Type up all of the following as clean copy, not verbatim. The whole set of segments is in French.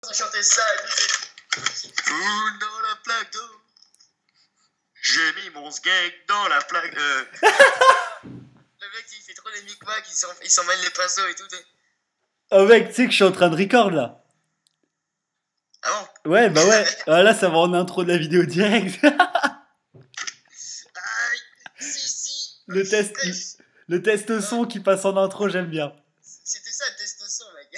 On chantait ça, dans la plaque d'eau. J'ai mis mon skate dans la plaque. Le mec il fait trop les micmacs, il s'en mêle les pinceaux et tout. Oh mec, tu sais que je suis en train de record là. Ah bon? Ouais, bah ouais. Ah, là, ça va en intro de la vidéo direct. Aïe, si. Le test son qui passe en intro, j'aime bien. C'était ça le test son, mec.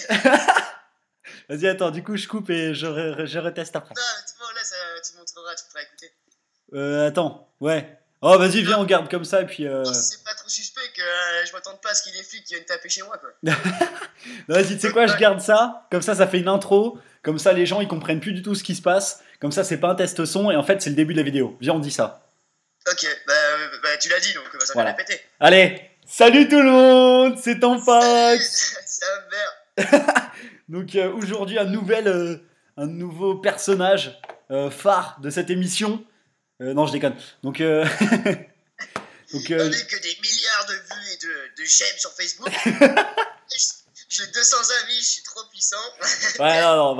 Vas-y, attends, du coup, je coupe et je reteste après. Non, c'est bon, là, tu montreras, tu pourras écouter. Attends, ouais. Oh, vas-y, viens, on garde comme ça, et puis... Non, c'est pas trop suspect que je m'attende pas à ce qu'il y ait des flics qui viennent taper chez moi, quoi. Vas-y, tu sais quoi, je garde ça. Comme ça fait une intro. Comme ça, les gens, ils comprennent plus du tout ce qui se passe. Comme ça, c'est pas un test son, et en fait, c'est le début de la vidéo. Viens, on dit ça. Ok, bah tu l'as dit, donc ça Voilà. va répéter. Allez, salut tout le monde, c'est Tampax. C'est un verre. Donc aujourd'hui, un nouveau personnage phare de cette émission. Non, je déconne. Donc, On est que des milliards de vues et de j'aime sur Facebook. J'ai 200 amis, je suis trop puissant. ouais, non, on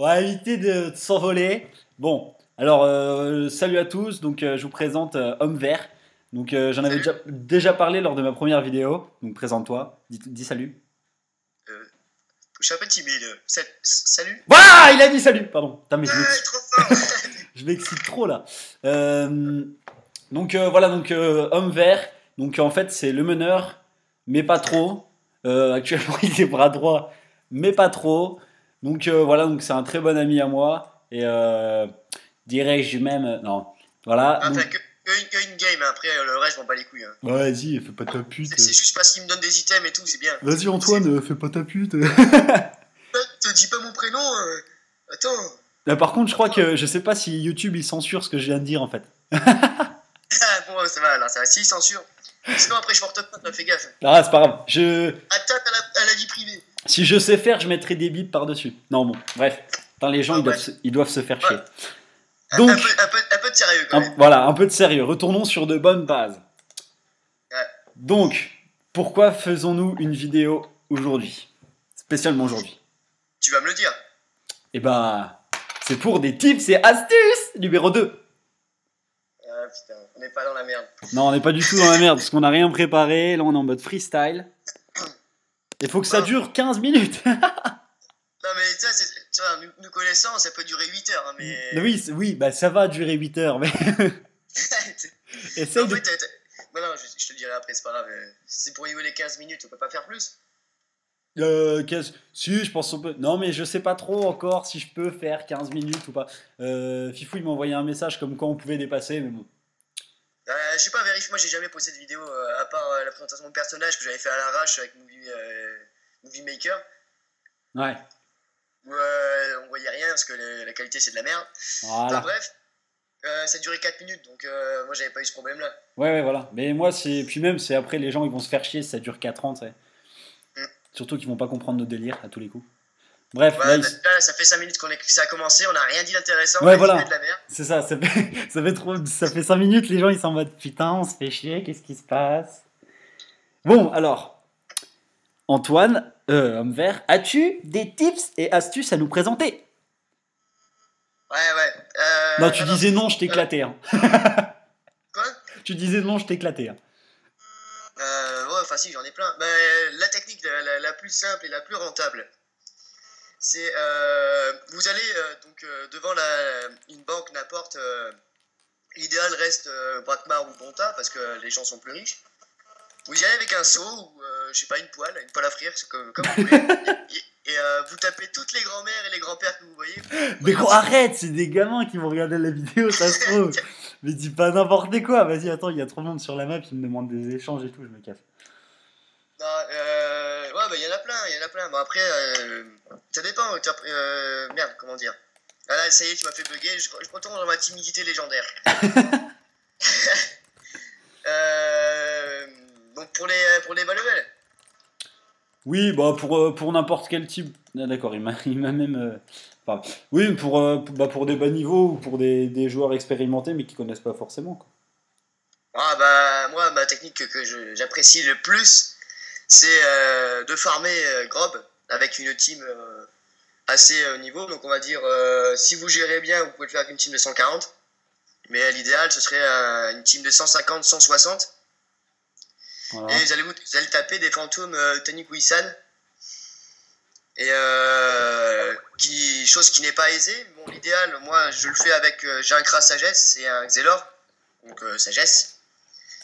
va éviter de s'envoler. Bon, alors, salut à tous. Donc, je vous présente Homme Vert. Donc, j'en avais déjà parlé lors de ma première vidéo. Donc, présente-toi. Dis salut. Je suis un peu timide. Salut. Waouh, il a dit salut. Pardon. Putain, mais Trop fort. je m'excite trop là. Donc voilà, donc Homme Vert. Donc en fait, c'est le meneur, mais pas trop. Actuellement, il est bras droit, mais pas trop. Donc voilà, donc c'est un très bon ami à moi. Et dirais-je même. Non. Voilà. Enfin, Donc... que une game, après le reste, je m'en bats les couilles. Hein. Bah, vas-y, fais pas ta pute. C'est juste parce qu'il me donne des items et tout, c'est bien. Vas-y, Antoine, fais pas ta pute. Te dis pas mon prénom. Attends. Là, par contre, je crois que je sais pas si YouTube il censure ce que je viens de dire en fait. Bon, ça va, là, ça va. Si, censure. Sinon, après, je porte pas, fais gaffe. Ah, c'est pas grave. Atteinte à la vie privée. Si je sais faire, je mettrai des bips par-dessus. Non, bon, bref. Putain, les gens, ils doivent se faire chier. Donc, un peu de sérieux, quand même. Voilà, un peu de sérieux. Retournons sur de bonnes bases. Ouais. Donc, pourquoi faisons-nous une vidéo aujourd'hui? Spécialement aujourd'hui. Tu vas me le dire. Eh bah, c'est pour des tips et astuces numéro 2. Ah putain, on n'est pas dans la merde. Non, on n'est pas du tout dans la merde, parce qu'on n'a rien préparé. Là, on est en mode freestyle. Il faut que ça dure 15 minutes. Non mais ça, tu vois, nous connaissant, ça peut durer 8 heures. Hein, mais... Oui, bah ça va durer 8 heures, mais... Essaye de... non, je te le dirai après, c'est pas grave. C'est pour y les 15 minutes, on peut pas faire plus. Si, je pense qu'on peut. Non, mais je sais pas trop encore si je peux faire 15 minutes ou pas. Fifou, il m'a envoyé un message comme quoi on pouvait dépasser, mais bon. Je sais pas, vérifie, moi j'ai jamais posté de vidéo à part la présentation de personnage que j'avais fait à l'arrache avec Movie Maker. Ouais. Où on voyait rien parce que la qualité c'est de la merde. Voilà. Enfin bref, ça durait 4 minutes donc moi j'avais pas eu ce problème là. Ouais, voilà. Mais moi, c'est. Puis même, c'est après les gens ils vont se faire chier si ça dure 4 ans, tu sais. Surtout qu'ils vont pas comprendre nos délires à tous les coups. Bref, ouais, là, ça fait 5 minutes que ça a commencé, on a rien dit d'intéressant, ouais, voilà. de la merde. C'est ça, ça fait 5 minutes, les gens ils sont en mode putain, on se fait chier, qu'est-ce qui se passe? Bon, alors, Antoine, Homme Vert, as-tu des tips et astuces à nous présenter? Ouais. Non, tu disais non, je t'éclatais. Hein. Quoi? Tu disais non, je t'éclatais. Hein. Ouais, enfin si, j'en ai plein. La technique la plus simple et la plus rentable, c'est vous allez donc devant une banque n'importe. L'idéal reste Brakmar ou Bonta parce que les gens sont plus riches. Vous y allez avec un seau ou je sais pas une poêle à frire, c'est comme vous voulez. et vous tapez toutes les grand-mères et les grands-pères que vous voyez. Mais gros, arrête, c'est des gamins qui vont regarder la vidéo, ça se trouve. Mais dis pas n'importe quoi. Vas-y, attends, il y a trop de monde sur la map, ils me demandent des échanges et tout, je me casse. Non, ouais, bah il y en a plein. Bon après, ça dépend. Merde, comment dire. Ah là, ça y est, tu m'as fait bugger. Je retourne dans ma timidité légendaire. Donc pour les Valuel. Oui, bah pour n'importe quel type. Ah, d'accord, il m'a même. Oui, pour des bas niveaux ou pour des joueurs expérimentés mais qui connaissent pas forcément. Quoi. Ah bah moi, ma technique que j'apprécie le plus, c'est de farmer Grob avec une team assez haut niveau. Donc on va dire, si vous gérez bien, vous pouvez le faire avec une team de 140. Mais l'idéal, ce serait une team de 150, 160. Voilà. Et vous allez taper des fantômes Taniguchi-san. Et chose qui n'est pas aisée. Bon, l'idéal, moi, je le fais avec. J'ai un Kra Sagesse et un Xelor. Donc Sagesse.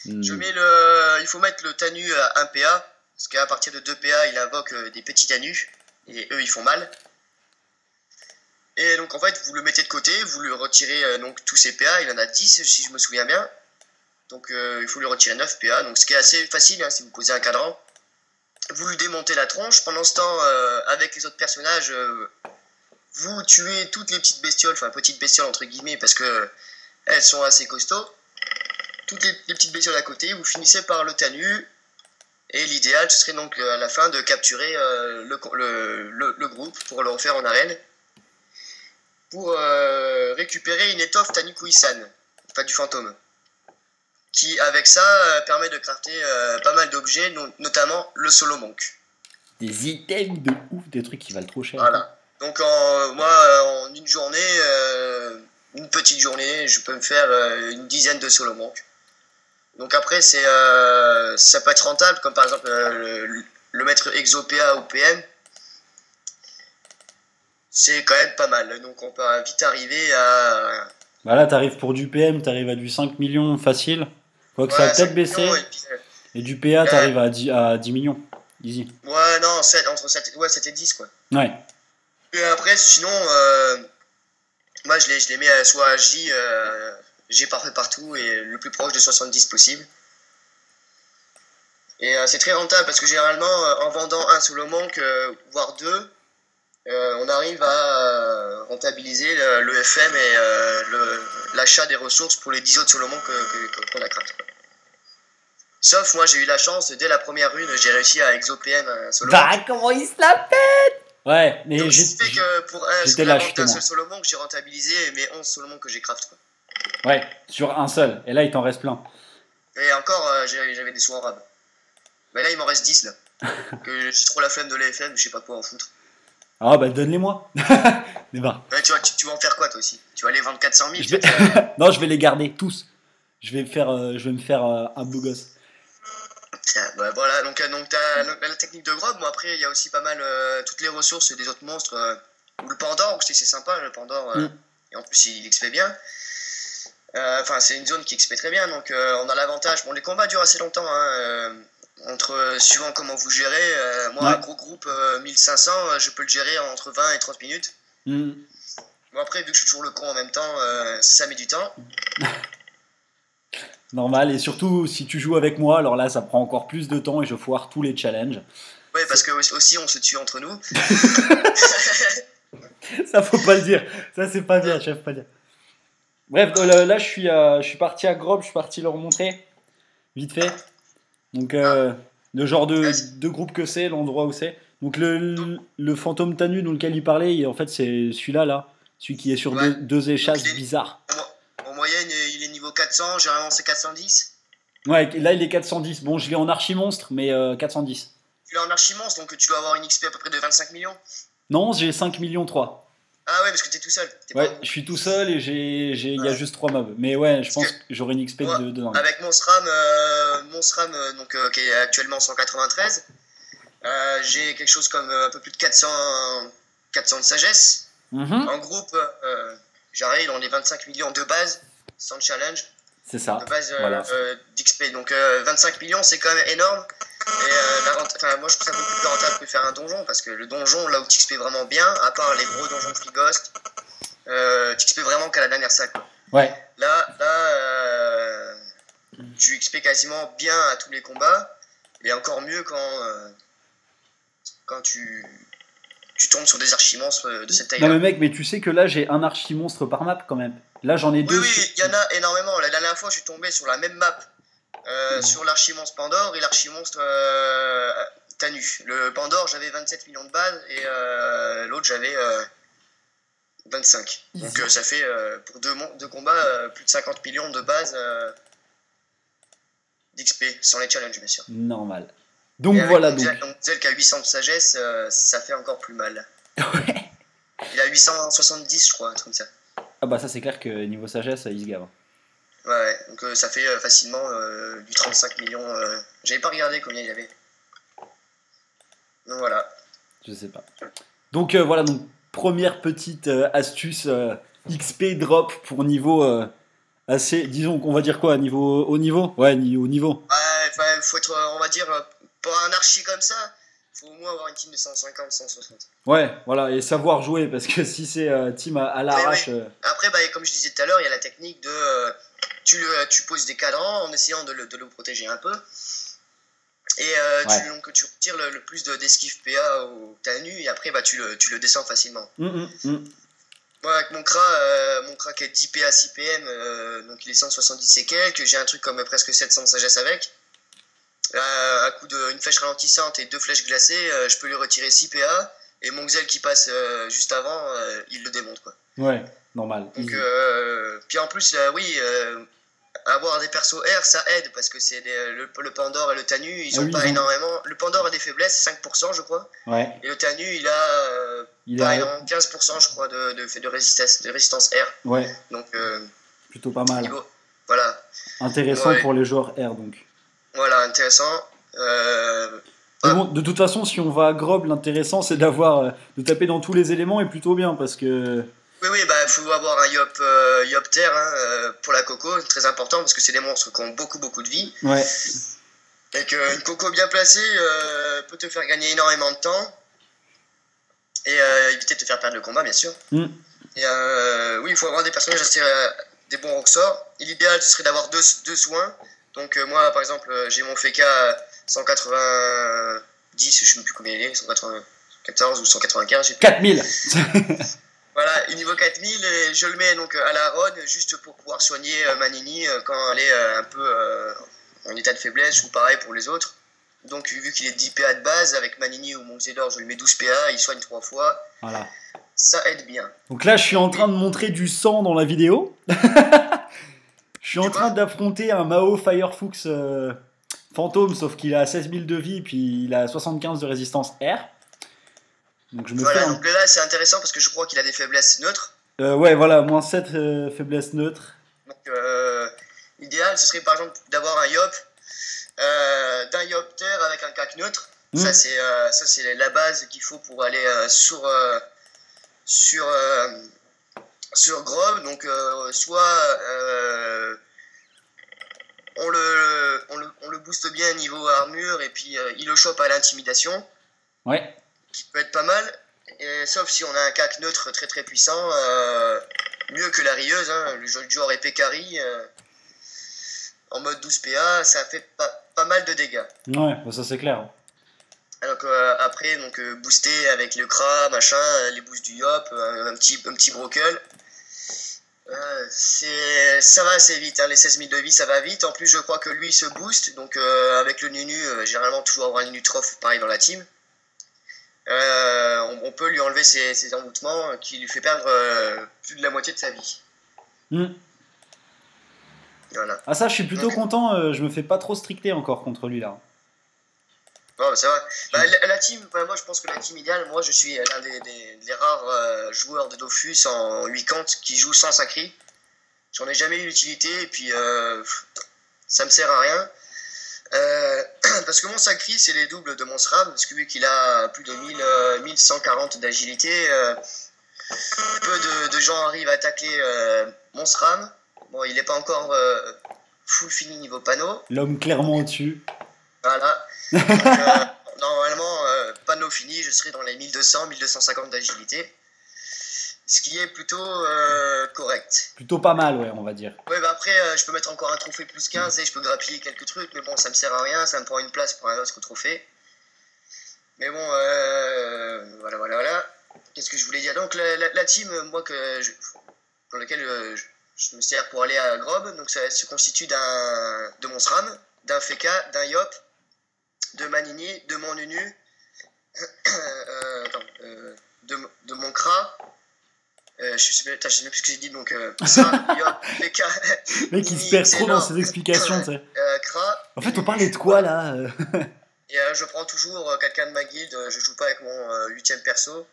Il faut mettre le Tanu à 1 PA. Parce qu'à partir de 2 PA, il invoque des petits Tanus. Et eux, ils font mal. Et donc en fait, vous le mettez de côté, vous lui retirez donc tous ses PA, il en a 10 si je me souviens bien. Donc il faut lui retirer 9 PA, donc ce qui est assez facile hein, si vous posez un cadran. Vous lui démontez la tronche, pendant ce temps, avec les autres personnages, vous tuez toutes les petites bestioles, enfin petites bestioles entre guillemets, parce que elles sont assez costauds. Toutes les petites bestioles à côté, vous finissez par le Tanu. Et l'idéal, ce serait donc à la fin de capturer le groupe pour le refaire en arène. Pour récupérer une étoffe Taniguchi-san, enfin du fantôme, qui avec ça permet de crafter pas mal d'objets, notamment le Solo Monk. Des items de ouf, des trucs qui valent trop cher. Voilà. Donc en une journée, une petite journée, je peux me faire une dizaine de Solo Monk. Donc après ça peut être rentable, comme par exemple le mettre Exo-PA ou PM. C'est quand même pas mal, donc on peut vite arriver à... Bah là, t'arrives pour du PM, t'arrives à du 5 millions facile. Quoi que ça va peut-être baisser. Et du PA, t'arrives à 10 millions. Easy. Ouais, non, entre 7 et 10, quoi. Ouais. Et après, sinon, moi, je les mets soit à J parfait partout et le plus proche de 70 possible. Et c'est très rentable parce que généralement, en vendant un Solo Monk, voire deux, on arrive à rentabiliser le FM et l'achat des ressources pour les 10 autres Solo Monk qu'on a craft. Sauf moi, j'ai eu la chance, dès la première rune, j'ai réussi à exo-PM un Solo Monk. Bah, comment il se la pète! Ouais, mais donc, ce qui fait que pour un seul Solo Monk, j'ai rentabilisé mes 11 Solo Monk que j'ai craft. Quoi. Ouais, sur un seul. Et là, il t'en reste plein. Et encore, j'avais des sous en rab. Mais là, il m'en reste 10 là. Que j'ai trop la flemme de l'AFM, je sais pas quoi en foutre. Ah bah donne-les-moi. Débat. Ouais, tu vas en faire quoi toi aussi? Tu vas aller vendre 400 000 Non, je vais les garder tous. Je vais me faire un beau gosse. Bah, voilà, donc t'as la technique de Grog. Bon, après, il y a aussi pas mal toutes les ressources des autres monstres. Ou le Pandore, c'est sympa, le Pandore. Et en plus, il XP bien. Enfin, c'est une zone qui XP très bien, donc on a l'avantage. Bon, les combats durent assez longtemps, hein, suivant comment vous gérez. Moi, un gros groupe 1500, je peux le gérer entre 20 et 30 minutes. Bon, après, vu que je suis toujours le con en même temps, ça met du temps. Normal, et surtout si tu joues avec moi, alors là ça prend encore plus de temps et je foire tous les challenges. Ouais, parce que aussi on se tue entre nous. Ça faut pas le dire, ça c'est pas bien, chef, pas dire. Bref, là je suis parti à Grob, je suis parti leur montrer, vite fait. Donc le genre de groupe que c'est, l'endroit où c'est. Donc le fantôme Tanu dont lequel il parlait, en fait c'est celui-là, celui qui est sur deux échasses bizarres. En moyenne, il est niveau 400, généralement c'est 410. Ouais, là il est 410. Bon, je l'ai en archi-monstre, mais 410. Tu l'as en archi-monstre, donc tu dois avoir une XP à peu près de 25 millions. Non, j'ai 5 millions 3. Ah ouais, parce que t'es tout seul. Ouais, je suis tout seul et il y a juste 3 mobs. Mais ouais, je pense que j'aurai une XP de dingue. Avec Monstram, donc, qui est actuellement 193, j'ai quelque chose comme un peu plus de 400 de sagesse. En groupe, j'arrive dans les 25 millions de base, sans challenge. C'est ça. De base voilà. d'XP. Donc 25 millions, c'est quand même énorme. Et moi, je trouve ça beaucoup plus rentable que faire un donjon, parce que le donjon, là où tu XP vraiment bien, à part les gros donjons Free Ghost, tu XP vraiment qu'à la dernière salle. Ouais. Là, tu XP quasiment bien à tous les combats, et encore mieux quand tu tombes sur des archimonstres de cette taille-là. Non mais mec, mais tu sais que là j'ai un archimonstre par map quand même. Là j'en ai deux. Oui, il y en a énormément. La dernière fois, je suis tombé sur la même map, sur l'archimonstre Pandore et l'archimonstre Tanu. Le Pandore, j'avais 27 millions de base, et l'autre, j'avais 25. Donc ça fait, pour deux combats, plus de 50 millions de base d'XP, sans les challenges, bien sûr. Normal. Donc voilà. Donc Zell qui a 800 de sagesse, ça fait encore plus mal. Ouais. Il a 870, je crois, un truc comme ça. Ah bah ça c'est clair que niveau sagesse, il se gave. Ouais, donc ça fait facilement du 35 millions. J'avais pas regardé combien il y avait. Donc voilà. Je sais pas. Donc voilà, donc première petite astuce XP drop pour niveau assez, disons qu'on va dire quoi, niveau haut niveau. Ouais, haut niveau. Ouais, faut être, on va dire, pour un archi comme ça, faut au moins avoir une team de 150, 160. Ouais, voilà, et savoir jouer, parce que si c'est team à l'arrache... Oui. Après, comme je disais tout à l'heure, il y a la technique de... tu poses des cadrans en essayant de le protéger un peu. Et Ouais. donc, tu retires le plus d'esquive PA au t'as nu, et après, tu le descends facilement. Moi, avec mon Kra qui est 10 PA 6 PM, donc il est 170 et quelques, j'ai un truc comme presque 700 de sagesse avec. À coup d'une flèche ralentissante et 2 flèches glacées, je peux lui retirer 6 PA. Et mon Xel qui passe juste avant, il le démonte, quoi. Ouais, normal. Donc, puis en plus, oui, avoir des persos R, ça aide parce que c'est le Pandore et le Tanu, ils ont pas énormément. Le Pandore a des faiblesses, 5%, je crois. Ouais. Et le Tanu, il a 15%, je crois, de résistance R. Ouais. Donc, plutôt pas mal. Voilà. Intéressant pour les joueurs R, donc. Voilà, intéressant. Mais bon, de toute façon, si on va à Grob, l'intéressant c'est de taper dans tous les éléments et plutôt bien parce que. Oui, il faut avoir un Yop Terre pour la Coco, très important parce que c'est des monstres qui ont beaucoup de vie. Ouais. Et qu'une Coco bien placée peut te faire gagner énormément de temps et éviter de te faire perdre le combat, bien sûr. Et oui, il faut avoir des personnages assez des bons roxors. Et l'idéal ce serait d'avoir deux soins. Donc moi, par exemple, j'ai mon Feka 190, je ne sais plus combien il est, 194 ou 195. J'ai 4000. Voilà, et niveau 4000, et je le mets donc à la rod juste pour pouvoir soigner Manini quand elle est un peu en état de faiblesse, ou pareil pour les autres. Donc vu qu'il est 10 PA de base, avec Manini ou mon Xelor, je lui mets 12 PA, il soigne 3 fois. Voilà. Ça aide bien. Donc là, je suis en train de montrer du sang dans la vidéo. Je suis en train d'affronter un Mao Firefox fantôme, sauf qu'il a 16 000 de vie, puis il a 75 de résistance R. Donc je me voilà, donc là c'est intéressant parce que je crois qu'il a des faiblesses neutres. Ouais, voilà, moins 7 faiblesses neutres. Donc l'idéal ce serait par exemple d'avoir un Yop, d'un Yop Terre avec un cac neutre. Ça c'est la base qu'il faut pour aller sur Grob. Donc soit on le booste bien niveau armure et puis il le chope à l'intimidation. Ouais. Qui peut être pas mal, sauf si on a un cac neutre très très puissant, mieux que la rieuse, hein, le genre épée carry, en mode 12 PA, ça fait pas mal de dégâts. Ouais, bah ça c'est clair. Donc après, booster avec le Kra, machin, les boosts du Yop, un petit Brokel. Ça va assez vite, hein, les 16 000 de vie ça va vite. En plus je crois que lui se booste, donc avec le Nunu, généralement toujours avoir un Nunu Troph pareil dans la team. On peut lui enlever ses envoûtements qui lui fait perdre plus de la moitié de sa vie. Voilà. Ah ça je suis plutôt content, je me fais pas trop stricter encore contre lui là. Oh, ça va. La team, moi je pense que la team idéale, moi je suis l'un des rares joueurs de Dofus en 8 cantes qui joue sans Sacri. J'en ai jamais eu l'utilité et puis ça me sert à rien. Parce que mon Sacri c'est les doubles de mon SRAM, parce que vu qu'il a plus de 1140 d'agilité, peu de gens arrivent à tacler mon SRAM. Bon, il n'est pas encore full fini niveau panneau. L'homme clairement au-dessus. Voilà. Donc, normalement, panneau fini, je serai dans les 1200, 1250 d'agilité. Ce qui est plutôt correct. Plutôt pas mal, ouais, on va dire. Ouais, après, je peux mettre encore un trophée plus 15 et je peux grappiller quelques trucs, mais bon, ça me sert à rien, ça me prend une place pour un autre trophée. Mais bon, voilà. Qu'est-ce que je voulais dire? Donc, la team, moi, dans laquelle je me sers pour aller à Grob, donc ça se constitue de mon SRAM, d'un Feka, d'un Yop, de Manini, de mon Nunu, de mon Kra. Je sais même plus ce que j'ai dit, donc ça, Yop, Feka. Le mec, il se perd trop dans ses explications, tu sais. Kra. En fait, on parlait de quoi là? Et je prends toujours quelqu'un de ma guilde, je joue pas avec mon 8ème perso.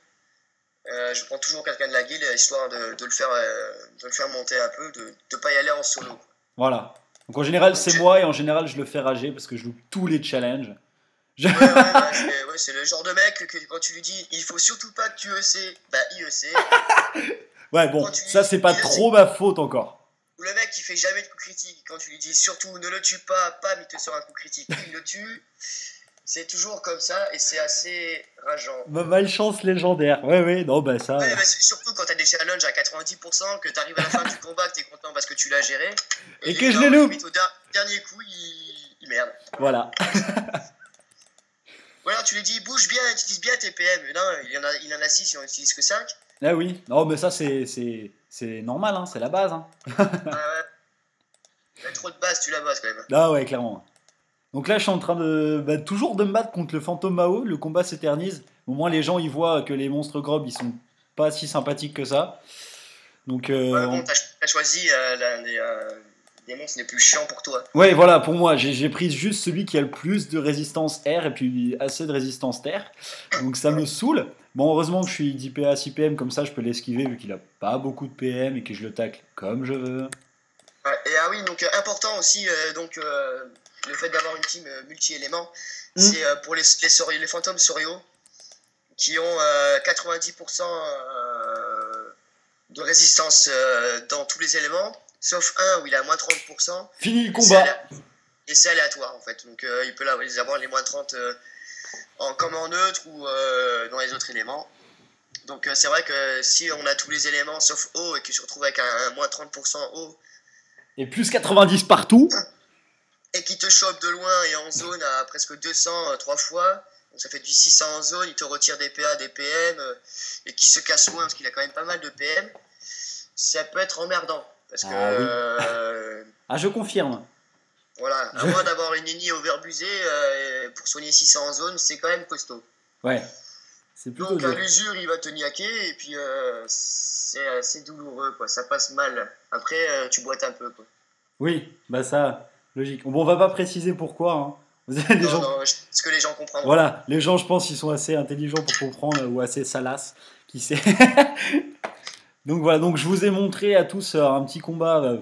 Je prends toujours quelqu'un de la guilde histoire de le faire monter un peu, de ne pas y aller en solo. Voilà. Donc en général, Donc, c'est moi et en général, je le fais rager parce que je loupe tous les challenges. c'est le genre de mec que quand tu lui dis il faut surtout pas que tu EC, bah IEC. Ouais, bon, Quand tu lui ça, dis c'est pas IEC, trop ma faute encore. ou le mec qui fait jamais de coup critique, quand tu lui dis surtout ne le tue pas, pam, il te sort un coup critique, il le tue. C'est toujours comme ça et c'est assez rageant. Ma malchance légendaire. Ouais, ouais, non, bah ça. Ouais, surtout quand t'as des challenges à 90%, que t'arrives à la fin du combat, que t'es content parce que tu l'as géré. Et les que je gens, les loupe. limite, au dernier coup, ils merdent. Voilà. Ou alors tu lui dis bouge bien, utilise bien tes PM. Mais non, il en a 6, il en utilise que 5. Ah oui. Non, mais ça, c'est normal, hein, c'est la base. Hein. Ouais. Mais trop de base, tu la bases quand même. Ah ouais, clairement. Donc là, je suis en train de toujours de me battre contre le fantôme Mao. Le combat s'éternise. Au moins, les gens ils voient que les monstres grobes ils sont pas si sympathiques que ça. Donc, Ouais, bon, t'as choisi les monstres les plus chiants pour toi. ouais, voilà, pour moi, j'ai pris juste celui qui a le plus de résistance air et puis assez de résistance terre. Donc ça me saoule. Bon, heureusement que je suis d'IPA à 6 PM, comme ça je peux l'esquiver vu qu'il a pas beaucoup de PM et que je le tacle comme je veux. Ouais, et ah oui, donc important aussi, le fait d'avoir une team multi-éléments, c'est pour les fantômes Sorio qui ont 90% de résistance dans tous les éléments, sauf un où il a moins 30%. Fini le combat. Et c'est aléatoire en fait, donc il peut les avoir les moins 30 comme en neutre ou dans les autres éléments. Donc c'est vrai que si on a tous les éléments sauf eau et que je se retrouve avec un moins 30% eau, et plus 90 partout. Et qui te chope de loin et en zone à presque 200 3 fois, donc ça fait du 600 en zone, il te retire des PA, des PM, et qui se casse loin parce qu'il a quand même pas mal de PM, ça peut être emmerdant. Parce que. Oui. Ah, je confirme. Voilà, à moins d'avoir une Nini overbusée pour soigner 600 en zone, c'est quand même costaud. Ouais. C'est plutôt donc à l'usure, il va te niaquer, et puis c'est douloureux, quoi. Ça passe mal. Après, tu boites un peu, quoi. Oui, bah ça, logique. Bon, on va pas préciser pourquoi. Hein. Non, ce que les gens comprennent. Voilà, les gens, je pense, ils sont assez intelligents pour comprendre ou assez salaces. Qui sait. Donc voilà, donc je vous ai montré à tous un petit combat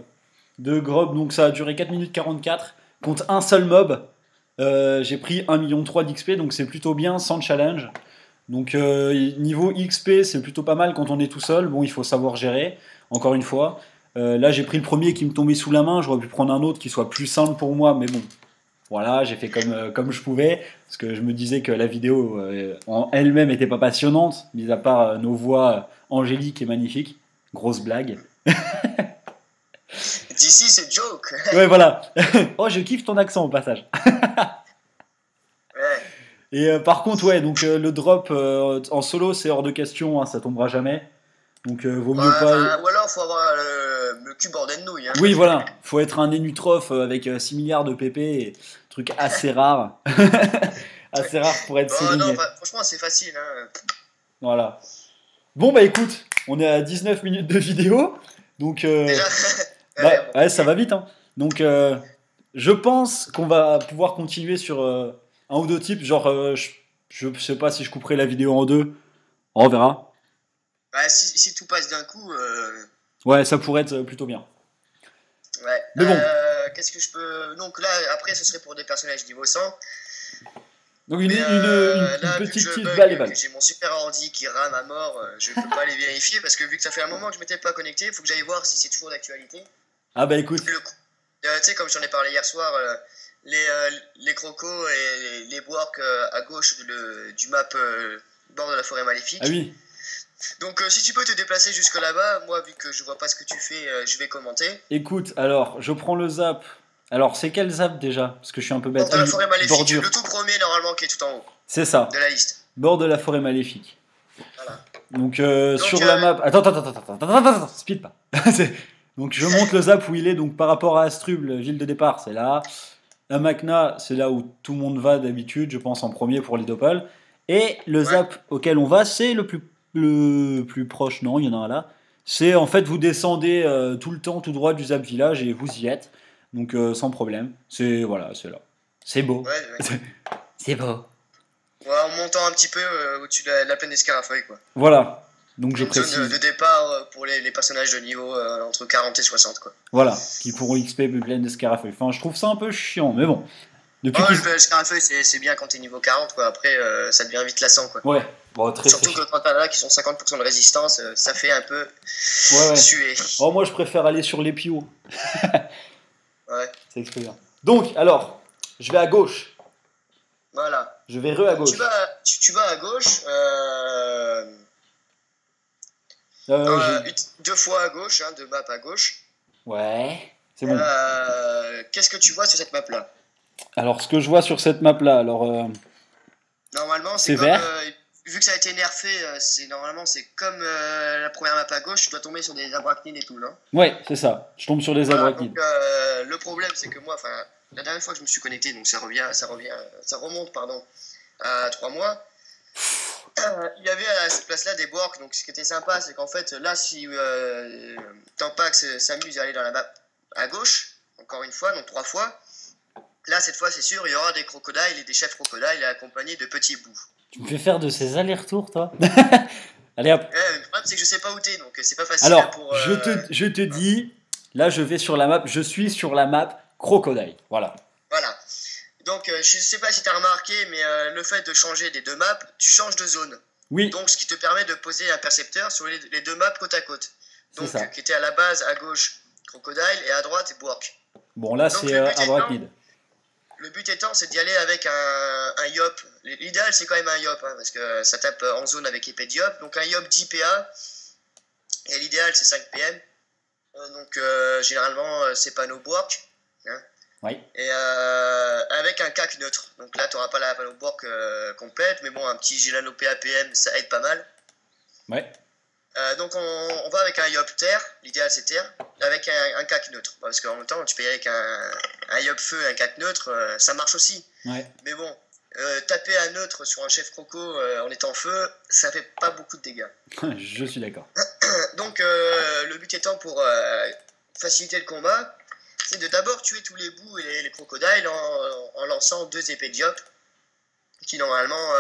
de Grob. Donc ça a duré 4 minutes 44 contre un seul mob. J'ai pris 1,3 million d'XP, donc c'est plutôt bien, sans challenge. Donc niveau XP, c'est plutôt pas mal quand on est tout seul. Bon, il faut savoir gérer, encore une fois. Là, j'ai pris le premier qui me tombait sous la main. J'aurais pu prendre un autre qui soit plus simple pour moi, mais bon. Voilà, j'ai fait comme je pouvais, parce que je me disais que la vidéo en elle-même n'était pas passionnante, mis à part nos voix angéliques et magnifiques. Grosse blague. D'ici, c'est joke. Ouais, voilà. Oh, je kiffe ton accent au passage. Ouais. Et par contre, ouais, donc le drop en solo, c'est hors de question, hein, ça tombera jamais. Donc vaut mieux pas. Ou alors, faut avoir le cul bordel de nouilles. Hein. Oui, voilà, faut être un énutrophe avec 6 milliards de PP, et truc assez rare. Assez rare pour être souligné. Non, franchement, c'est facile. Hein. Voilà. Bon, bah écoute, on est à 19 minutes de vidéo. Donc, Déjà ouais, ça va vite. Hein. Donc, je pense qu'on va pouvoir continuer sur un ou deux types. Genre, je sais pas si je couperai la vidéo en deux. On verra. Bah, si tout passe d'un coup. Ouais, ça pourrait être plutôt bien. Ouais. Mais bon. Qu'est-ce que je peux. Donc là, après, ce serait pour des personnages niveau 100. Donc une petite petite balle et balle. J'ai mon super ordi qui rame à mort, je peux pas les vérifier parce que vu que ça fait un moment que je m'étais pas connecté, il faut que j'aille voir si c'est toujours d'actualité. Ah bah écoute. Tu sais, comme j'en ai parlé hier soir, les crocos et les boarks à gauche du map bord de la forêt maléfique. Ah oui. Donc si tu peux te déplacer jusque là-bas, moi vu que je vois pas ce que tu fais, je vais commenter. Écoute, alors je prends le zap. Alors c'est quel zap déjà? Parce que je suis un peu bête. Bord de la forêt maléfique, le tout premier normalement qui est tout en haut. C'est ça. De la liste. Bord de la forêt maléfique. Voilà. Donc sur la map. Attends, speed pas. Donc je monte le zap où il est. Donc par rapport à Astruble, ville de départ, c'est là. La Macna, c'est là où tout le monde va d'habitude, je pense en premier pour les Dopal. Et le zap auquel on va, c'est le plus proche. Non, il y en a un là. C'est en fait vous descendez tout le temps tout droit du zap village et vous y êtes. Donc sans problème. C'est voilà, c'est là. C'est beau. Ouais. C'est beau. Ouais, en montant un petit peu au-dessus de la plaine des Scarafeuilles, quoi. Voilà. Donc je Une zone précise. de départ pour les personnages de niveau entre 40 et 60, quoi. Voilà, qui pourront XP plein de Scarafeuille. Enfin, je trouve ça un peu chiant, mais bon. Depuis Oh, qu'ils... le Scarafeuille, c'est bien quand t'es niveau 40, quoi. Après, ça devient vite lassant, quoi. Ouais, bon, très Surtout que quand t'en as qui sont 50% de résistance, ça fait un peu Ouais. suer. Oh, moi, je préfère aller sur les pios. Ouais, C'est expérience. Donc, alors, je vais à gauche. voilà. Je vais à gauche. Tu vas à gauche, deux fois à gauche, deux maps à gauche. Ouais, c'est bon. Qu'est-ce que tu vois sur cette map-là? Alors, ce que je vois sur cette map-là, alors... Normalement, c'est comme, vert. Vu que ça a été nerfé, normalement c'est comme la première map à gauche, tu dois tomber sur des arachnides et tout, non? Ouais, c'est ça. Je tombe sur des Voilà, arachnides. donc, le problème, c'est que moi, la dernière fois que je me suis connecté, donc ça remonte, pardon, à 3 mois. Il y avait à cette place-là des borks, donc ce qui était sympa, c'est qu'en fait, là, si Tampax s'amuse à aller dans la map à gauche, encore une fois, donc 3 fois, là, cette fois, c'est sûr, il y aura des crocodiles et des chefs crocodiles accompagnés de petits bouts. Tu me fais faire de ces allers-retours, toi? Allez, hop. Le problème, c'est que je sais pas où t'es, donc c'est pas facile. Alors, pour. je te dis, là, je vais sur la map, je suis sur la map Crocodile. Voilà. Voilà. Donc, je sais pas si tu as remarqué, mais le fait de changer des deux maps, tu changes de zone. Oui. Donc, ce qui te permet de poser un percepteur sur les deux maps côte à côte. Donc, ça. Qui était à la base à gauche Crocodile et à droite Bork. Bon, là, c'est arachnide. Le but étant, c'est d'y aller avec un Yop. L'idéal, c'est quand même un Yop, parce que ça tape en zone avec épée de Yop. Donc, un Yop 10 PA. Et l'idéal, c'est 5 PM. Donc, généralement, c'est pas nos Bork. Oui. Et avec un CAC neutre. Donc là, tu n'auras pas la panobork complète, mais bon, un petit Gilano PAPM, ça aide pas mal. Ouais. Donc on va avec un Yop terre, l'idéal c'est terre, avec un CAC neutre. Parce qu'en même temps, tu peux y aller avec un Yop feu et un CAC neutre, ça marche aussi. Ouais. Mais bon, taper un neutre sur un chef croco en étant feu, ça fait pas beaucoup de dégâts. Je suis d'accord. Donc le but étant pour faciliter le combat, c'est de d'abord tuer tous les bouts et les crocodiles en lançant 2 épées de Yop qui normalement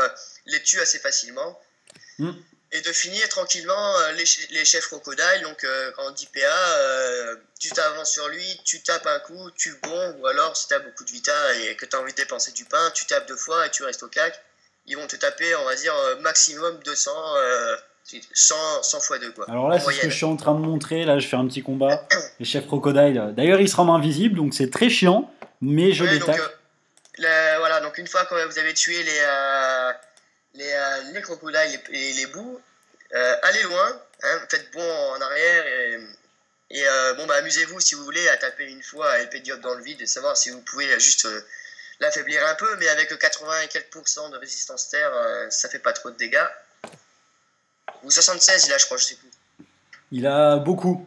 les tuent assez facilement. Et de finir tranquillement les chefs crocodiles. Donc en 10 PA, tu t'avances sur lui, tu tapes un coup, tu bombes, ou alors si tu as beaucoup de vita et que tu as envie de dépenser du pain, tu tapes 2 fois et tu restes au cac. Ils vont te taper, on va dire, maximum 200, 100 x 2 quoi. Alors là, c'est ce que je suis en train de montrer. Là, je fais un petit combat. Les chefs crocodiles. D'ailleurs, ils se rendent invisibles, donc c'est très chiant, mais je les tape. Voilà, donc une fois que vous avez tué les crocodiles et les bouts, allez loin, faites bon en arrière et amusez-vous si vous voulez à taper une fois à épée de Yop dans le vide et savoir si vous pouvez juste l'affaiblir un peu, mais avec 80 et quelques % de résistance terre, ça fait pas trop de dégâts. Ou 76 il a, je crois, je sais plus. Il a beaucoup,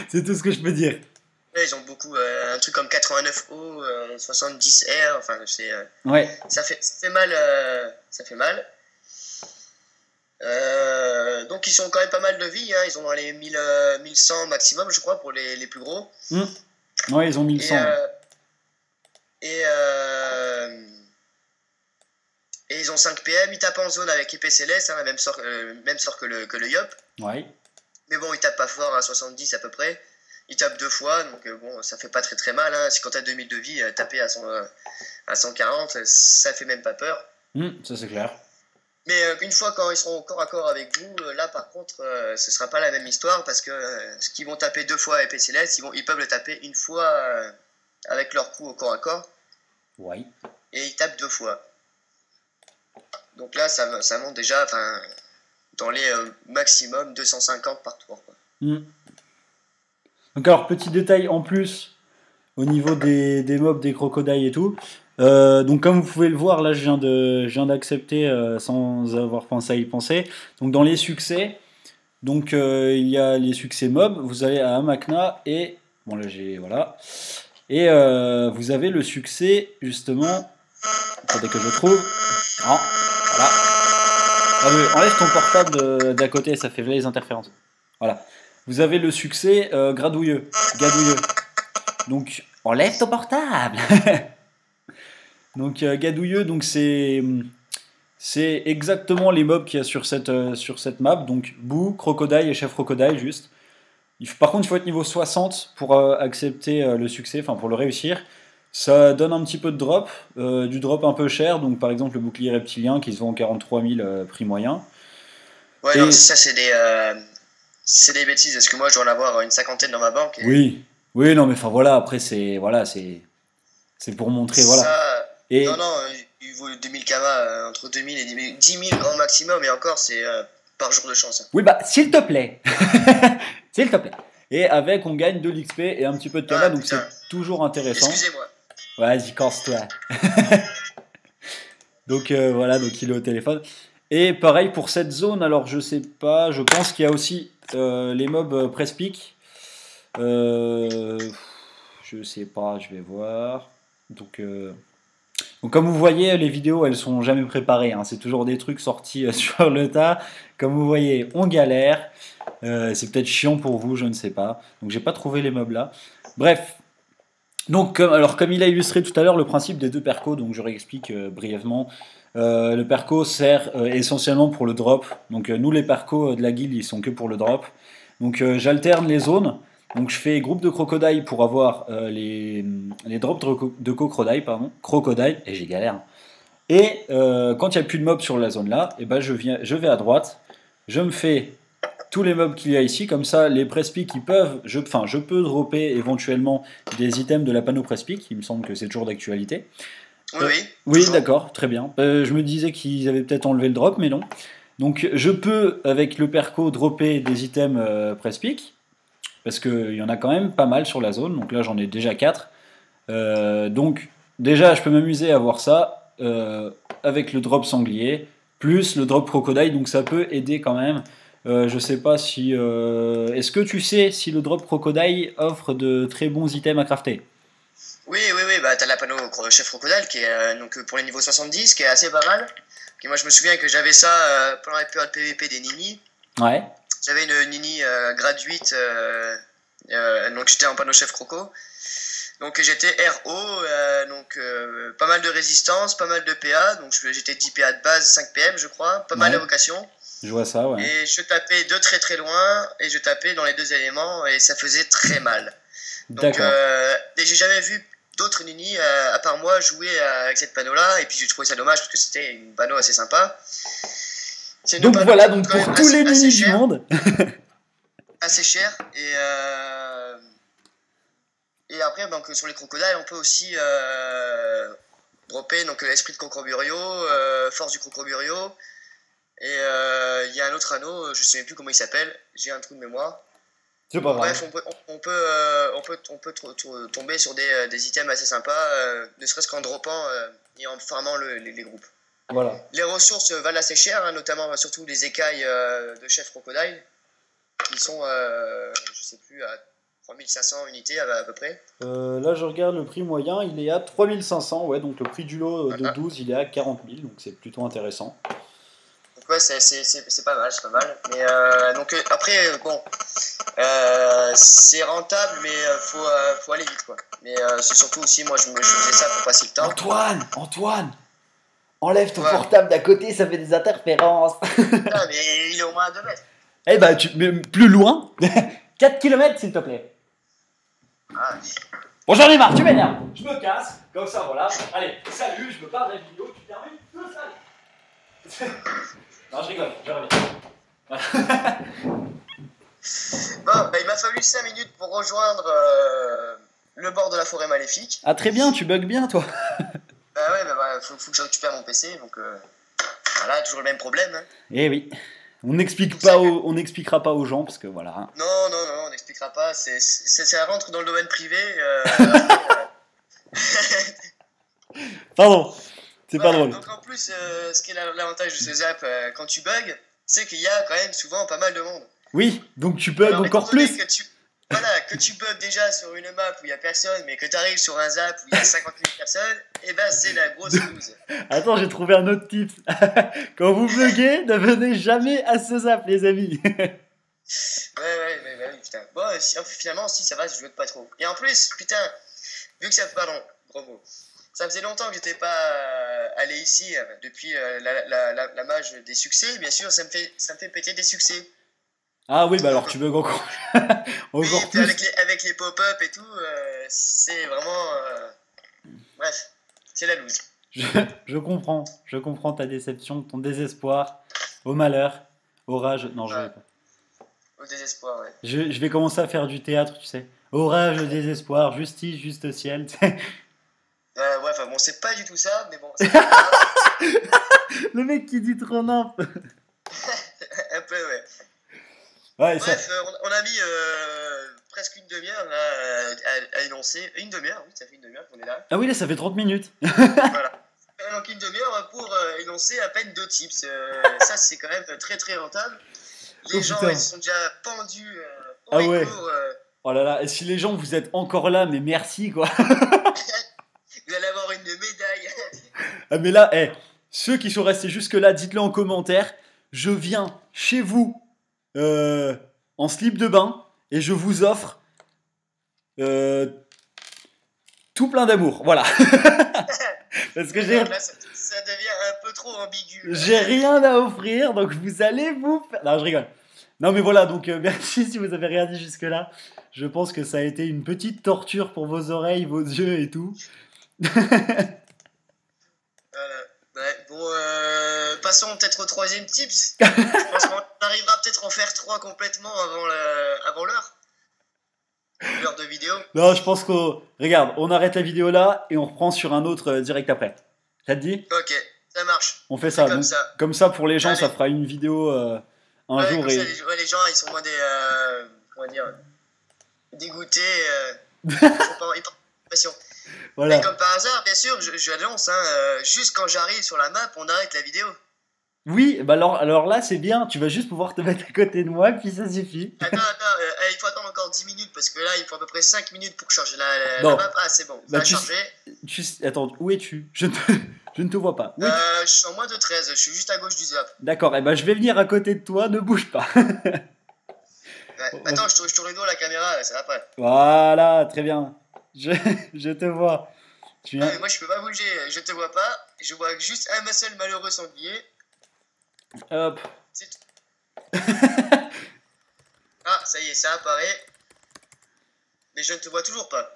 c'est tout ce que je peux dire. Ouais, ils ont beaucoup, un truc comme 89 O, 70 R, enfin c'est. Ouais. Ça fait mal, ça fait mal. Donc ils sont quand même pas mal de vie, ils ont dans les 1100 maximum, je crois, pour les plus gros. Ouais, ils ont 1100. Et ils ont 5 PM, ils tapent en zone avec épée céleste, même sort que le Yop. Ouais. Mais bon, ils tapent pas fort à 70 à peu près. Ils tapent 2 fois, donc bon, ça fait pas très très mal. Si quand t'as 2000 de vie, taper à 140, ça fait même pas peur. Ça c'est clair. Mais une fois quand ils seront au corps à corps avec vous, là par contre, ce sera pas la même histoire parce que ce qu'ils vont taper 2 fois à épée céleste, ils peuvent le taper une fois avec leur coup au corps à corps. Ouais. Et ils tapent 2 fois. Donc là, ça monte déjà dans les maximum 250 par tour, quoi. Donc alors, petit détail en plus au niveau des mobs, des crocodiles et tout. Donc comme vous pouvez le voir, là je viens d'accepter sans avoir pensé à y penser. Donc dans les succès, donc il y a les succès mobs, vous allez à Amakna et bon là j'ai voilà. Et vous avez le succès justement. Attendez que je trouve. Oh, voilà. Enlève ton portable d'à côté, ça fait les interférences. Voilà. Vous avez le succès gadouilleux. Donc enlève ton portable. Donc gadouilleux, donc c'est C'est exactement les mobs qu'il y a sur cette map. Donc Boo, Crocodile et Chef Crocodile juste. Par contre, il faut être niveau 60 pour accepter le succès, enfin pour le réussir. Ça donne un petit peu de drop, du drop un peu cher. Donc par exemple le bouclier reptilien qui se vend 43 000 prix moyen. Ouais, Et non, ça, c'est des bêtises, parce que moi, je dois en avoir une cinquantaine dans ma banque. Et oui, oui, non mais enfin voilà, après c'est pour montrer, voilà. ça, non, Et non, il vaut 2000 kamas, entre 2000 et 10 000 grand maximum, et encore, c'est par jour de chance, hein. oui, bah s'il te plaît, s'il te plaît. Et avec, on gagne de l'XP et un petit peu de kama, Ah, donc c'est putain, toujours intéressant. excusez-moi. Vas-y, casse-toi. Donc voilà, donc il est au téléphone. Et pareil pour cette zone, alors je sais pas, je pense qu'il y a aussi les mobs press pick. Euh, je sais pas, je vais voir. Donc comme vous voyez, les vidéos elles sont jamais préparées, hein. C'est toujours des trucs sortis sur le tas. Comme vous voyez, on galère. C'est peut-être chiant pour vous, je ne sais pas. Donc j'ai pas trouvé les mobs là. Bref. Donc, alors, comme il a illustré tout à l'heure le principe des deux percos, donc je réexplique brièvement. Le perco sert essentiellement pour le drop. Donc, nous, les percos de la guilde, ils sont que pour le drop. Donc, j'alterne les zones. Donc, je fais groupe de crocodile pour avoir les drops de crocodile, pardon. Crocodile, et j'ai galère. Et quand il n'y a plus de mobs sur la zone là, et ben je vais à droite. Je me fais tous les mobs qu'il y a ici, comme ça les press-pick je peux dropper éventuellement des items de la panneau press-pick, il me semble que c'est toujours d'actualité. Oui, oui, Oui, toujours. d'accord, très bien. Je me disais qu'ils avaient peut-être enlevé le drop, mais non. Donc je peux, avec le perco, dropper des items press-pick, parce qu'il y en a quand même pas mal sur la zone, donc là j'en ai déjà 4. Donc déjà je peux m'amuser à voir ça, avec le drop sanglier, plus le drop crocodile, donc ça peut aider quand même. Je sais pas si. Est-ce que tu sais si le drop crocodile offre de très bons items à crafter? Oui, oui, oui, bah t'as la panneau chef crocodile qui est donc pour les niveaux 70, qui est assez pas mal. Et moi je me souviens que j'avais ça pendant la période PVP des Nini. Ouais, J'avais une Nini gratuite, donc j'étais en panneau chef croco. Donc j'étais RO, donc pas mal de résistance, pas mal de PA, donc j'étais 10 PA de base, 5 PM je crois, pas mal ouais, d'évocation. je vois ça, ouais. Et je tapais de très très loin, et je tapais dans les deux éléments, et ça faisait très mal. Donc D'accord. et j'ai jamais vu d'autres Nini à part moi jouer avec cette panneau-là, et puis j'ai trouvé ça dommage parce que c'était une panneau assez sympa. C'est une Donc panneau voilà, qui coûte donc quand pour même tous les assez ninis du cher, monde. assez cher, et après donc sur les crocodiles on peut aussi dropper donc l'esprit de Concomburio, force du Concomburio, et il y a un autre anneau, je sais plus comment il s'appelle, j'ai un trou de mémoire. C'est pas grave. Bref, on peut tomber sur des items assez sympas, ne serait-ce qu'en droppant et en farmant les groupes. Voilà. Les ressources valent assez cher, hein, notamment surtout les écailles de chef crocodile, qui sont, je sais plus, à 3500 unités à peu près. Là, je regarde le prix moyen, il est à 3500, ouais, donc le prix du lot de Ah, 12, il est à 40 000, donc c'est plutôt intéressant. donc ouais, c'est pas mal, c'est pas mal. Mais donc après, bon, c'est rentable, mais faut aller vite, quoi. Mais c'est surtout aussi, moi, je faisais ça pour passer le temps. Antoine, enlève ton Ouais. portable d'à côté, ça fait des interférences. Putain, mais il est au moins à 2 mètres. Eh ben, mais plus loin, 4 km s'il te plaît. Ah, Bon, j'en ai marre, tu m'énerves. Je me casse, comme ça, voilà. Allez, salut, je me barre de la vidéo, tu termines tout ça. Non, je rigole, je reviens. bon, bah, il m'a fallu 5 minutes pour rejoindre le bord de la forêt maléfique. Ah, très bien, tu bugs bien, toi. Bah ouais, bah, faut que je récupère mon PC, donc voilà, toujours le même problème, hein. Eh oui, on n'expliquera pas aux gens, parce que voilà. Non, non, non, on n'expliquera pas, ça rentre dans le domaine privé. Pardon, c'est pas Voilà, drôle. donc en plus, ce qui est l'avantage de ces apps quand tu bugs, c'est qu'il y a quand même souvent pas mal de monde. Oui, donc tu bugs Alors, étant encore donné plus. que tu bugs déjà sur une map où il n'y a personne, mais que tu arrives sur un zap où il y a 50 000 personnes, et ben c'est la grosse loose. Attends, j'ai trouvé un autre tip. Quand vous buguez, ne venez jamais à ce zap, les amis. Ouais, putain. Bon, finalement, si ça va, je joue pas trop. Et en plus, putain, vu que ça. Pardon, gros mot. Ça faisait longtemps que j'étais pas allé ici, depuis la mage des succès, bien sûr, ça me fait péter des succès. Ah oui, bah alors tu bugs encore, Oui, encore puis plus. avec les pop-up et tout, c'est vraiment. Bref, c'est la loose. Je, je comprends ta déception, ton désespoir, au malheur, au rage. Non, je vais Ouais, pas. au désespoir, ouais. Je vais commencer à faire du théâtre, tu sais. Orage, désespoir, justice, juste ciel. Tu sais. Ouais, enfin bon, c'est pas du tout ça, mais bon, c'est pas grave. Le mec qui dit trop n'importe. Un peu, ouais. Ouais, ça. Bref, on a mis presque une demi-heure là, à énoncer. Une demi-heure, oui, ça fait une demi-heure qu'on est là. Ah oui, là, ça fait 30 minutes. Voilà. Donc une demi-heure pour énoncer à peine 2 tips. Ça, c'est quand même très très rentable. Oh Les gens, putain. ils sont déjà pendus au Ah ouais. ricourt. Oh là là, et si les gens, vous êtes encore là, mais merci, quoi. Vous allez avoir une médaille. Ah mais là, ceux qui sont restés jusque-là, dites-le en commentaire. Je viens chez vous euh, en slip de bain et je vous offre euh, tout plein d'amour. Voilà. Parce que Non, là, ça devient un peu trop ambigu. j'ai rien à offrir, donc vous allez vous faire... Non, je rigole. Non mais voilà, donc merci si vous avez regardé jusque-là. Je pense que ça a été une petite torture pour vos oreilles, vos yeux et tout. Voilà. Ouais, bon, passons peut-être au troisième tips. Je pense qu'on arrivera peut-être à en faire 3 complètement avant l'heure. L'heure de vidéo. Non, je pense qu'on... Regarde, on arrête la vidéo là et on reprend sur un autre direct après. Ça te dit? Ok, ça marche. On fait On ça. fait comme Donc, ça. comme ça, pour les gens, ça Allez. fera une vidéo un Ouais, jour comme ça, et... les gens, ils sont moins comment dire, dégoûtés. Ils font pas pression. Voilà. Mais comme par hasard, bien sûr, je l'annonce, hein, juste quand j'arrive sur la map, on arrête la vidéo. Oui, bah alors là, c'est bien. Tu vas juste pouvoir te mettre à côté de moi, puis ça suffit. Attends, il faut attendre encore 10 minutes parce que là, il faut à peu près 5 minutes pour charger la Non. map. Ah, c'est bon, ça Bah, a chargé. Attends, où es-tu? Je ne te vois pas. Où es-tu? Je suis en moins de 13, je suis juste à gauche du zap. D'accord, et ben je vais venir à côté de toi, ne bouge pas. Ouais. Attends, je tourne le dos à la caméra, ça va pas. Voilà, très bien. Je, je te vois. Tu Ah, viens... mais moi, je peux pas bouger, je te vois pas. Je vois juste un seul malheureux sanglier. Hop. C'est tout. Ah, ça y est, ça apparaît. Mais je ne te vois toujours pas.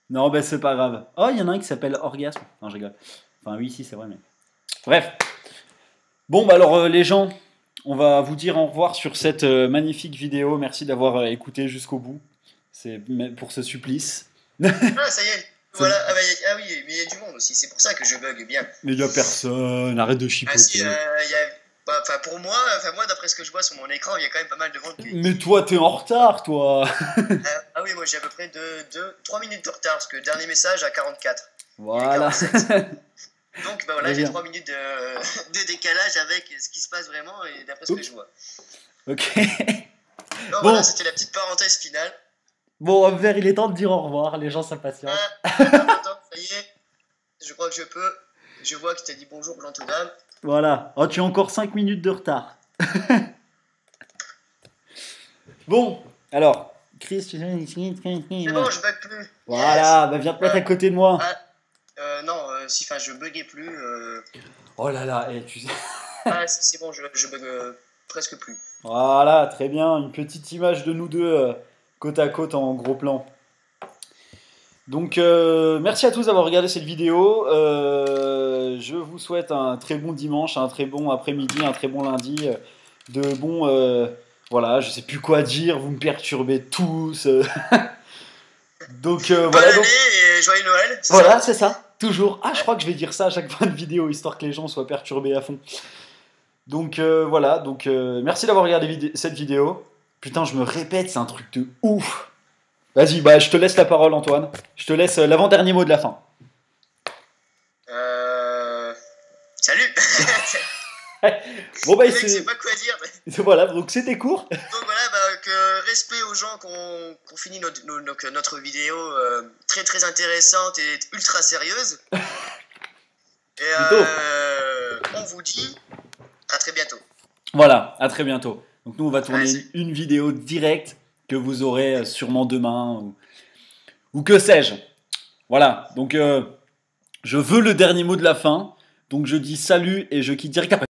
Non, ben c'est pas grave. Oh, il y en a un qui s'appelle Orgasme. Non, je rigole. Enfin, oui, si, c'est vrai, mais... Bref. Bon, bah alors, les gens, on va vous dire au revoir sur cette magnifique vidéo. Merci d'avoir écouté jusqu'au bout. C'est pour ce supplice. Ah, ça y est. C'est- Voilà, ah, bah, ah oui, mais il y a du monde aussi, c'est pour ça que je bug bien. Mais il y a personne. Arrête de Ah si, chipoter. enfin pour moi, moi d'après ce que je vois sur mon écran, il y a quand même pas mal de monde Mais toi, t'es en retard, toi. Ah oui, moi j'ai à peu près 3 minutes de retard, parce que le dernier message à 44. Voilà. 47. Donc bah voilà, Très j'ai bien. 3 minutes de décalage avec ce qui se passe vraiment et d'après ce que Oups. je vois. Ok. Donc Bon. voilà, c'était la petite parenthèse finale. Bon, Homer, il est temps de dire au revoir. Les gens s'impatientent. Attends, ça y est, je crois que je peux. Je vois que tu as dit bonjour, gentil dame. Voilà. Oh, tu as encore 5 minutes de retard. Bon, alors. Chris, tu sais... C'est bon, je bug plus. Voilà, bah viens te mettre à côté de moi. Non, si, enfin, je buguais plus. Oh là là, tu sais... Ah, c'est bon, je bug presque plus. Voilà, très bien. Une petite image de nous deux côte à côte en gros plan. Donc, merci à tous d'avoir regardé cette vidéo. Je vous souhaite un très bon dimanche, un très bon après-midi, un très bon lundi. De bons... voilà, je sais plus quoi dire, vous me perturbez tous. Donc, Bonne voilà. année Donc, et joyeux Noël. voilà, c'est ça. Toujours. Ah, je crois que je vais dire ça à chaque fin de vidéo, histoire que les gens soient perturbés à fond. Donc voilà, donc merci d'avoir regardé cette vidéo. Putain, je me répète, c'est un truc de ouf. Vas-y, bah je te laisse la parole, Antoine. Je te laisse l'avant-dernier mot de la fin. Salut. Bon bah Le mec, je sais pas quoi dire. voilà, donc c'était court. Donc voilà, bah, que respect aux gens qu'on finit notre vidéo très très intéressante et ultra sérieuse. Et on vous dit à très bientôt. Voilà, à très bientôt. Donc nous on va tourner Vas-y. une vidéo directe que vous aurez sûrement demain ou que sais-je. Voilà, donc Je veux le dernier mot de la fin. Donc je dis salut et je quitte direct après.